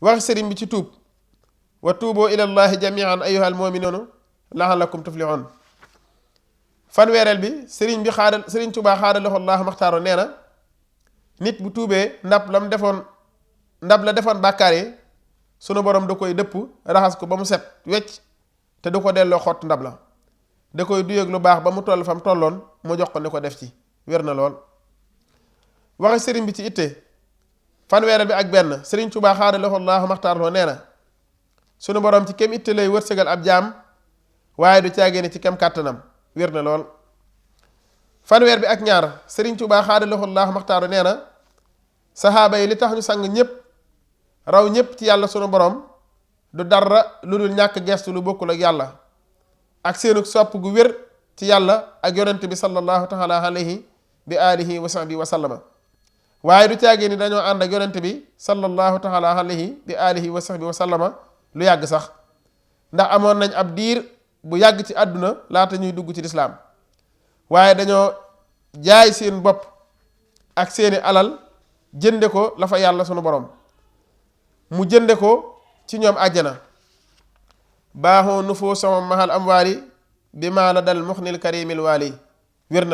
wax sëriñ bi ci tuub wa tuuboo ilallahi jamian ayyuhal mu'minuuna la'allakum tuflihun. fanweereel bi sëriñ Tuubaa xaadaloxo Allaahu maxtaaro nee na nit bu tuubee ndab la defoon bàkkaar yi sunu borom da koy dëpp raxas ko ba mu set wecc te du ko delloo xott ndab la, da koy duyeeg lu baax ba mu toll fa mu tolloon mu jox ko ni ko def ci. wér na lool. waxe sëriñ bi ci itte fanweereel bi ak benn sëriñ Tuubaa xaadaloxo Allaahu maxtaaro nee na sunu borom ci kem itte lay wërsëgal ab jaam waaye du caagéene ci kem kàttanam. wér na lool. fanweer bi ak ñaar sëriñ Tuubaa xaadaloxo Allaahu maxtaaro nee na saxaaba yi li tax ñu sang ñépp raw ñépp ci yàlla sunu borom du dara lu dul ñàkk gestu lu bokkul ak yàlla ak seenu sopp gu wér ci yàlla ak yonent bi sallallahu taala alayhi bi alihi wa sahbihi wa sallama, waaye du caagee ni dañoo ànd ak yonent bi sallallahu taala alayhi bi alihi wa sahbihi wa sallama lu yàgg sax, ndax amoon nañ ab diir bu yàgg ci àdduna laata ñuy dugg ci lislaam, waaye dañoo jaay seen bopp ak seeni alal jënde ko la fa yàlla sunu borom, mu jënde ko ci ñoom àjjana. baaxoo nufoo sama mahal am waali bi maa la dal muxnil karimil waali. wér na